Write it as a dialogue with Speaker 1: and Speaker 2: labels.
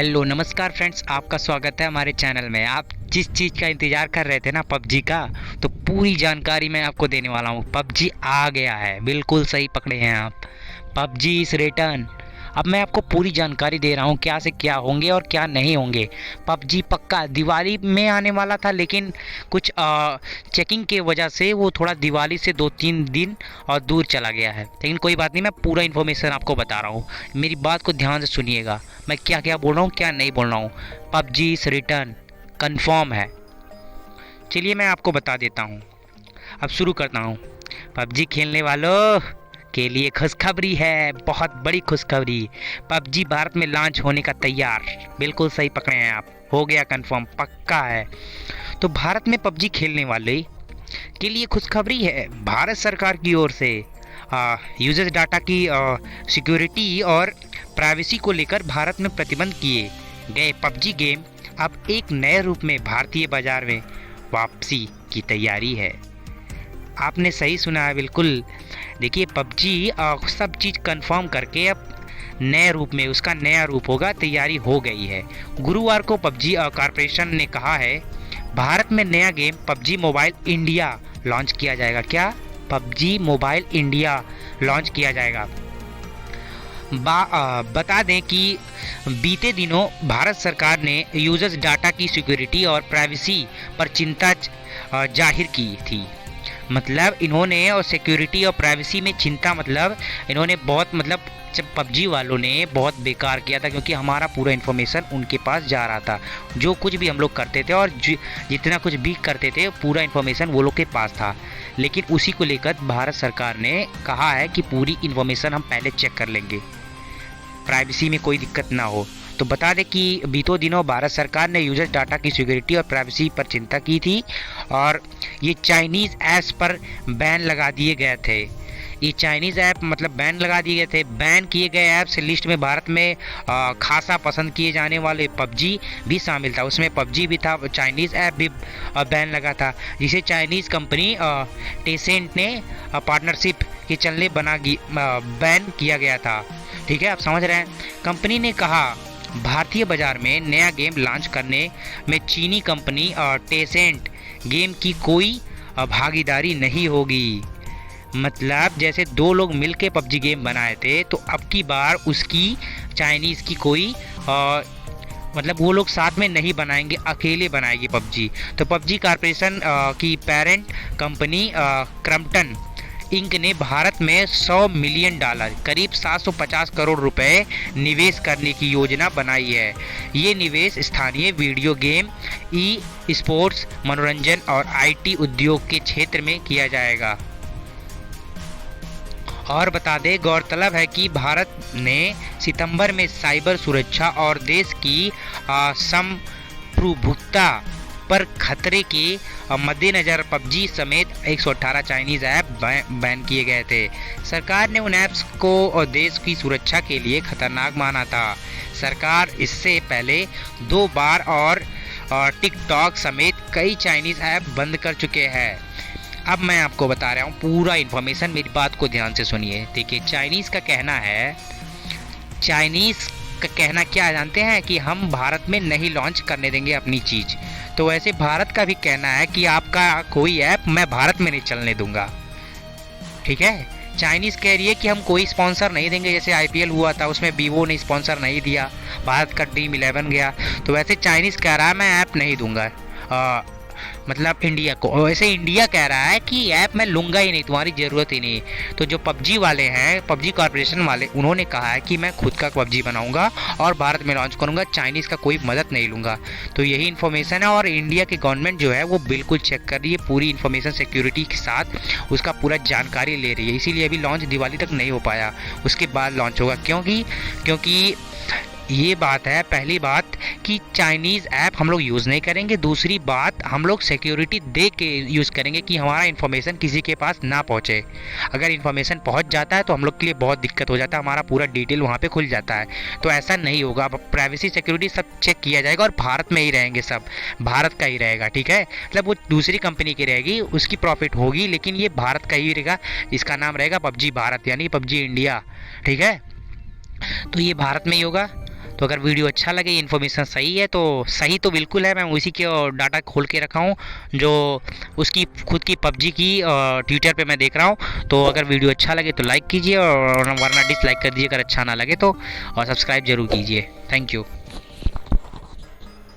Speaker 1: Hello नमस्कार friends, आपका स्वागत है हमारे चैनल में। आप जिस चीज़ का इंतज़ार कर रहे थे ना, पबजी का, तो पूरी जानकारी मैं आपको देने वाला हूँ। पबजी आ गया है, बिल्कुल सही पकड़े हैं आप। पबजी इस रिटर्न। अब मैं आपको पूरी जानकारी दे रहा हूँ, क्या से क्या होंगे और क्या नहीं होंगे। पबजी पक्का दिवाली में आने वाला था, लेकिन कुछ चेकिंग के वजह से वो थोड़ा दिवाली से 2-3 दिन और दूर चला गया है। लेकिन कोई बात नहीं, मैं पूरा इन्फॉर्मेशन आपको बता रहा हूँ। मेरी बात को ध्यान से सुनिएगा, मैं क्या क्या बोल रहा हूँ क्या नहीं बोल रहा हूँ। पबजी इस रिटर्न कंफर्म है। चलिए मैं आपको बता देता हूँ। अब शुरू करता हूँ। पबजी खेलने वालों के लिए खुशखबरी है, बहुत बड़ी खुशखबरी। पबजी भारत में लॉन्च होने का तैयार। बिल्कुल सही पकड़े हैं आप, हो गया कंफर्म, पक्का है। तो भारत में पबजी खेलने वाले के लिए खुशखबरी है। भारत सरकार की ओर से यूजर्स डाटा की सिक्योरिटी और प्राइवेसी को लेकर भारत में प्रतिबंध किए गए पबजी गेम अब एक नए रूप में भारतीय बाजार में वापसी की तैयारी है। आपने सही सुना है, बिल्कुल। देखिए पबजी सब चीज़ कंफर्म करके अब नए रूप में उसका नया रूप होगा, तैयारी हो गई है। गुरुवार को पबजी कॉरपोरेशन ने कहा है भारत में नया game PUBG mobile India launch किया जाएगा। क्या? पबजी मोबाइल इंडिया लॉन्च किया जाएगा। बता दें कि बीते दिनों भारत सरकार ने यूजर्स डाटा की सिक्योरिटी और प्राइवेसी पर चिंता जाहिर की थी। मतलब इन्होंने और सिक्योरिटी और प्राइवेसी में चिंता, मतलब इन्होंने बहुत, मतलब पबजी वालों ने बहुत बेकार किया था, क्योंकि हमारा पूरा इन्फॉर्मेशन उनके पास जा रहा था। जो कुछ भी हम लोग करते थे और जितना कुछ भी करते थे, पूरा इन्फॉर्मेशन वो लोग के पास था। लेकिन उसी को लेकर भारत सरकार ने कहा है कि पूरी इन्फॉर्मेशन हम पहले चेक कर लेंगे, प्राइवेसी में कोई दिक्कत ना हो। तो बता दें कि बीतों दिनों भारत सरकार ने यूजर डाटा की सिक्योरिटी और प्राइवेसी पर चिंता की थी, और ये चाइनीज़ ऐप्स पर बैन लगा दिए गए थे। ये चाइनीज़ ऐप मतलब बैन लगा दिए गए थे। बैन किए गए ऐप्स लिस्ट में भारत में खासा पसंद किए जाने वाले पबजी भी शामिल था। उसमें पबजी भी था, चाइनीज़ ऐप भी बैन लगा था, जिसे चाइनीज़ कंपनी टेंसेंट ने पार्टनरशिप के चलने बैन किया गया था। ठीक है, आप समझ रहे हैं। कंपनी ने कहा भारतीय बाजार में नया गेम लॉन्च करने में चीनी कंपनी टेंसेंट गेम की कोई भागीदारी नहीं होगी। मतलब जैसे दो लोग मिलके पबजी गेम बनाए थे, तो अब की बार उसकी चाइनीज़ की कोई मतलब वो लोग साथ में नहीं बनाएंगे, अकेले बनाएगी पबजी। तो पबजी कॉरपोरेशन की पेरेंट कंपनी क्रम्पटन इंक ने भारत में $100 मिलियन करीब 750 करोड़ रुपए निवेश करने की योजना बनाई है। ये निवेश स्थानीय वीडियो गेम, ई स्पोर्ट्स, मनोरंजन और आईटी उद्योग के क्षेत्र में किया जाएगा। और बता दें, गौरतलब है कि भारत ने सितंबर में साइबर सुरक्षा और देश की संप्रभुता पर खतरे के मद्देनज़र पबजी समेत 118 चाइनीज़ ऐप बैन किए गए थे। सरकार ने उन ऐप्स को और देश की सुरक्षा के लिए खतरनाक माना था। सरकार इससे पहले 2 बार और टिकटॉक समेत कई चाइनीज़ ऐप बंद कर चुके हैं। अब मैं आपको बता रहा हूँ पूरा इन्फॉर्मेशन, मेरी बात को ध्यान से सुनिए। देखिए चाइनीज़ का कहना क्या जानते हैं कि हम भारत में नहीं लॉन्च करने देंगे अपनी चीज़। तो वैसे भारत का भी कहना है कि आपका कोई ऐप मैं भारत में नहीं चलने दूंगा। ठीक है, चाइनीज़ कह रही है कि हम कोई स्पॉन्सर नहीं देंगे। जैसे आईपीएल हुआ था, उसमें वीवो ने स्पॉन्सर नहीं दिया, भारत का टीम 11 गया। तो वैसे चाइनीज़ कह रहा है मैं ऐप नहीं दूंगा मतलब इंडिया को। वैसे इंडिया कह रहा है कि ऐप मैं लूँगा ही नहीं, तुम्हारी ज़रूरत ही नहीं। तो जो पबजी वाले हैं, पबजी कॉरपोरेशन वाले, उन्होंने कहा है कि मैं खुद का पबजी बनाऊंगा और भारत में लॉन्च करूंगा, चाइनीज़ का कोई मदद नहीं लूँगा। तो यही इन्फॉर्मेशन है, और इंडिया की गवर्नमेंट जो है वो बिल्कुल चेक कर रही है, पूरी इन्फॉर्मेशन सिक्योरिटी के साथ उसका पूरा जानकारी ले रही है। इसीलिए अभी लॉन्च दिवाली तक नहीं हो पाया, उसके बाद लॉन्च होगा। क्योंकि ये बात है, पहली बात कि चाइनीज़ ऐप हम लोग यूज़ नहीं करेंगे। दूसरी बात, हम लोग सिक्योरिटी दे के यूज़ करेंगे कि हमारा इन्फॉर्मेशन किसी के पास ना पहुँचे। अगर इन्फॉर्मेशन पहुँच जाता है तो हम लोग के लिए बहुत दिक्कत हो जाता है, हमारा पूरा डिटेल वहाँ पे खुल जाता है। तो ऐसा नहीं होगा। प्राइवेसी सिक्योरिटी सब चेक किया जाएगा, और भारत में ही रहेंगे, सब भारत का ही रहेगा। ठीक है, मतलब वो दूसरी कंपनी की रहेगी, उसकी प्रॉफिट होगी, लेकिन ये भारत का ही रहेगा। इसका नाम रहेगा पबजी भारत, यानी पबजी इंडिया। ठीक है, तो ये भारत में ही होगा। तो अगर वीडियो अच्छा लगे, इन्फॉर्मेशन सही है तो सही तो बिल्कुल है, मैं उसी के डाटा खोल के रखा हूँ जो उसकी खुद की पबजी की ट्विटर पे मैं देख रहा हूँ। तो अगर वीडियो अच्छा लगे तो लाइक कीजिए और वरना डिसलाइक कर दीजिए अगर अच्छा ना लगे तो, और सब्सक्राइब जरूर कीजिए। Thank you.